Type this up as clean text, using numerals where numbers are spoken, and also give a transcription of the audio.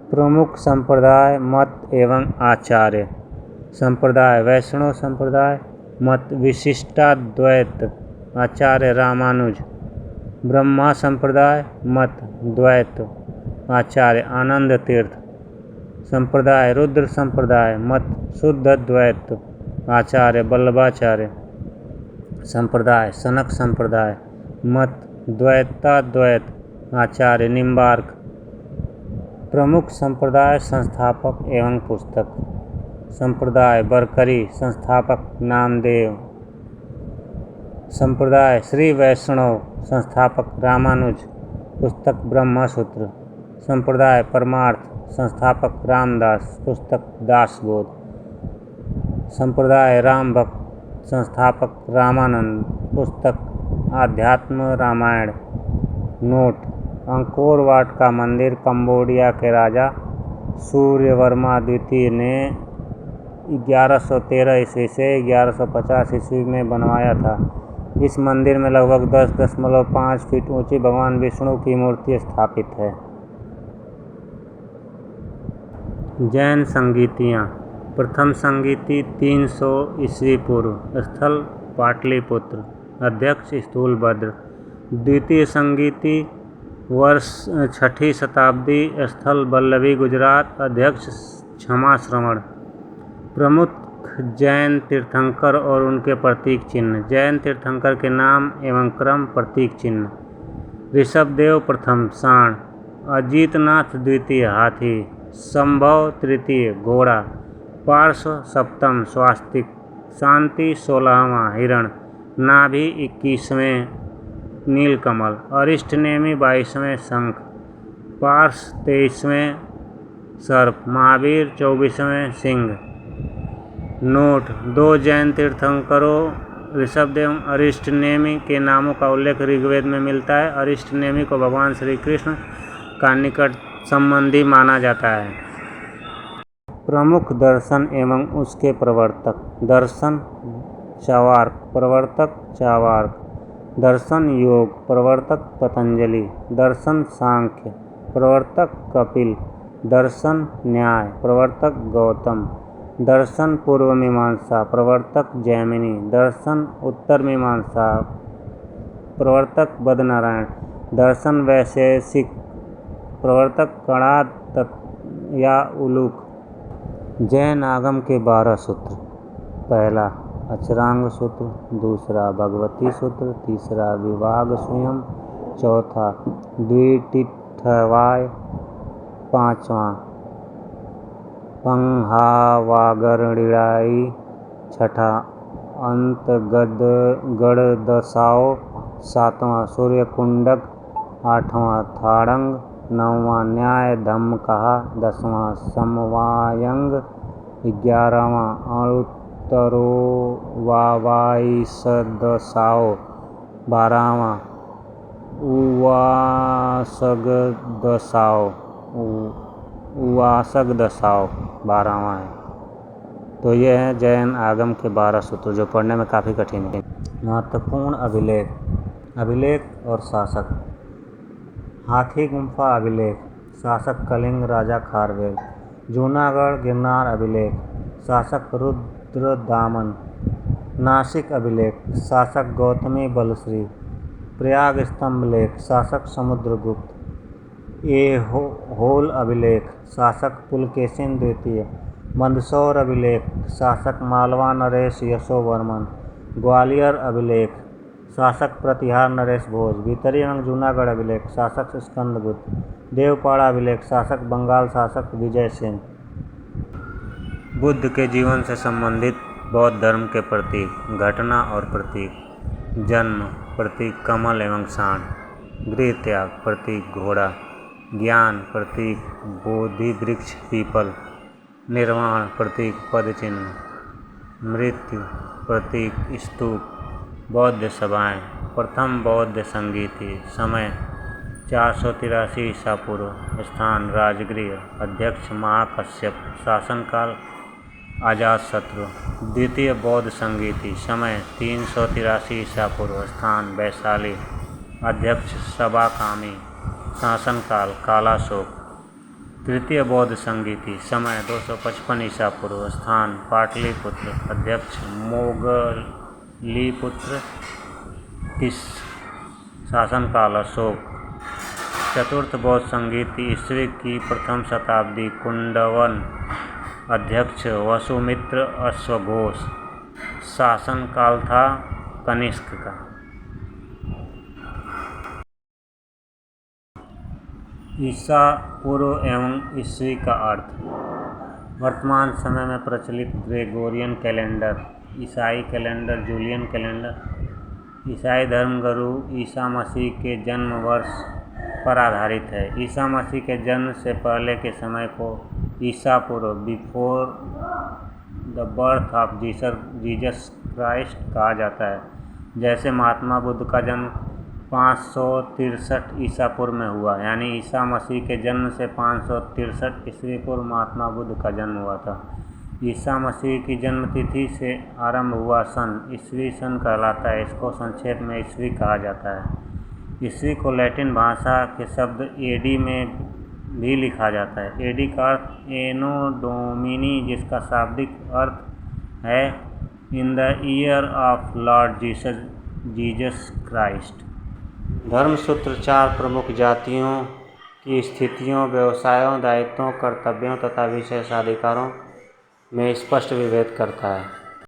प्रमुख संप्रदाय मत एवं आचार्य। संप्रदाय वैष्णव संप्रदाय। मत विशिष्टाद्वैत आचार्य रामानुज। ब्रह्मा संप्रदाय। मत द्वैत आचार्य आनंद तीर्थ। संप्रदाय रुद्र संप्रदाय। मत शुद्ध द्वैत आचार्य वल्लभाचार्य। संप्रदाय सनक संप्रदाय। मत द्वैताद्वैत आचार्य निम्बार्क। प्रमुख संप्रदाय संस्थापक एवं पुस्तक। संप्रदाय बरकरी। संस्थापक नामदेव। संप्रदाय श्री वैष्णव। संस्थापक रामानुज। पुस्तक ब्रह्मसूत्र। संप्रदाय परमार्थ। संस्थापक रामदास। पुस्तक दासबोध। संप्रदाय राम भक्त। संस्थापक रामानंद। पुस्तक आध्यात्म रामायण। नोट: अंकोर वाट का मंदिर कंबोडिया के राजा सूर्यवर्मा द्वितीय ने 1113 ईस्वी से 1150 ईस्वी में बनवाया था। इस मंदिर में लगभग 10.5 फीट ऊंची भगवान विष्णु की मूर्ति स्थापित है। जैन संगीतियाँ। प्रथम संगीति 300 ईस्वी पूर्व। स्थल पाटलिपुत्र। अध्यक्ष स्थूलभद्र। द्वितीय संगीति वर्ष 6ठी शताब्दी। स्थल वल्लभी गुजरात। अध्यक्ष क्षमा श्रवण। प्रमुख जैन तीर्थंकर और उनके प्रतीक चिन्ह। जैन तीर्थंकर के नाम एवं क्रम। प्रतीक चिन्ह। ऋषभदेव प्रथम सांड। अजीतनाथ द्वितीय हाथी। संभव तृतीय घोड़ा। पार्श्व सप्तम स्वास्तिक। शांति 16वां हिरण। नाभि 21वें नीलकमल। अरिष्ट नेमि 22वें शंख। पार्श्व 23वें सर्प। महावीर 24वें सिंह। नोट: 2 जैन तीर्थंकरों ऋषभदेव एवं अरिष्ट नेमि के नामों का उल्लेख ऋग्वेद में मिलता है। अरिष्ट नेमि को भगवान श्री कृष्ण का निकट संबंधी माना जाता है। प्रमुख दर्शन एवं उसके प्रवर्तक। दर्शन चार्वाक। प्रवर्तक चार्वाक। दर्शन योग। प्रवर्तक पतंजलि। दर्शन सांख्य। प्रवर्तक कपिल। दर्शन न्याय। प्रवर्तक गौतम। दर्शन पूर्व मीमांसा। प्रवर्तक जैमिनी। दर्शन उत्तर मीमांसा। प्रवर्तक बदनारायण। दर्शन वैशेषिक। प्रवर्तक कणाद या उलूक। जैन आगम के 12 सूत्र। पहला अचरांग सूत्र। दूसरा भगवती सूत्र। तीसरा विभाग स्वयं। चौथा द्वितीर्थवाय। पांचवा पंहावागणिड़ाई। छठा अंतगढ़दसाओ। सातवां सूर्यकुंडक। आठवां थाड़ंग। नौवां न्याय धम्मकहा। 10वां समवायंग। 11वां अणुत्तरोवावाईसदसाओ। 12वां उवासगदसाओ। उवासगदसाओ 12वां है। तो ये हैं जैन आगम के 12 सूत्र, जो पढ़ने में काफ़ी कठिन है। महत्वपूर्ण अभिलेख। अभिलेख और शासक। हाथी गुम्फा अभिलेख। शासक कलिंग राजा खारवेल। जूनागढ़ गिरनार अभिलेख। शासक रुद्रदामन। नासिक अभिलेख। शासक गौतमी बलश्री। प्रयाग स्तंभ लेख। शासक समुद्रगुप्त। ऐहोल अभिलेख। शासक पुलकेशिन द्वितीय। मंदसौर अभिलेख। शासक मालवा नरेश यशोवर्मन। ग्वालियर अभिलेख। शासक प्रतिहार नरेश भोज। भीतरी एवं जूनागढ़ अभिलेख। शासक स्कंदगुप्त। देवपाड़ा अभिलेख। शासक बंगाल शासक विजय सेन। बुद्ध के जीवन से संबंधित बौद्ध धर्म के प्रतीक, घटना और प्रतीक। जन्म प्रतीक कमल एवं सांड। गृह त्याग प्रतीक घोड़ा। ज्ञान प्रतीक बोधि वृक्ष पीपल। निर्वाण प्रतीक पद चिन्ह। मृत्यु प्रतीक स्तूप। बौद्ध सभाएं। प्रथम बौद्ध संगीति। समय 483 ईसा पूर्व। स्थान राजगृह। अध्यक्ष महाकश्यप। शासनकाल अजातशत्रु। द्वितीय बौद्ध संगीति। समय 383 ईसा पूर्व। स्थान वैशाली। अध्यक्ष सबाकामी। शासनकाल कालाशोक। तृतीय बौद्ध संगीति। समय 255 ईसा पूर्व। स्थान पाटलिपुत्र। अध्यक्ष मोगलीपुत्र। शासनकाल अशोक। चतुर्थ बौद्ध संगीति ईस्वी की प्रथम शताब्दी कुंडवन। अध्यक्ष वसुमित्र अश्वघोष। शासनकाल था कनिष्क का। ईसा पूर्व एवं ईस्वी का अर्थ। वर्तमान समय में प्रचलित ग्रेगोरियन कैलेंडर, ईसाई कैलेंडर, जूलियन कैलेंडर ईसाई धर्मगुरु ईसा मसीह के जन्म वर्ष पर आधारित है। ईसा मसीह के जन्म से पहले के समय को ईसा पूर्व before the birth of Jesus Christ कहा जाता है। जैसे महात्मा बुद्ध का जन्म 563 ईसा पूर्व में हुआ, यानी ईसा मसीह के जन्म से 563 ईस्वी पूर्व महात्मा बुद्ध का जन्म हुआ था। ईसा मसीह की जन्म तिथि से आरंभ हुआ सन ईस्वी सन कहलाता है। इसको संक्षेप में ईस्वी कहा जाता है। ईस्वी को लैटिन भाषा के शब्द एडी में भी लिखा जाता है। एडी का अर्थ एनो डोमिनी, जिसका शाब्दिक अर्थ है in the year of Lord Jesus Christ. धर्मसूत्र 4 प्रमुख जातियों की स्थितियों, व्यवसायों, दायित्वों, कर्तव्यों तथा विशेषाधिकारों में स्पष्ट विभेद करता है।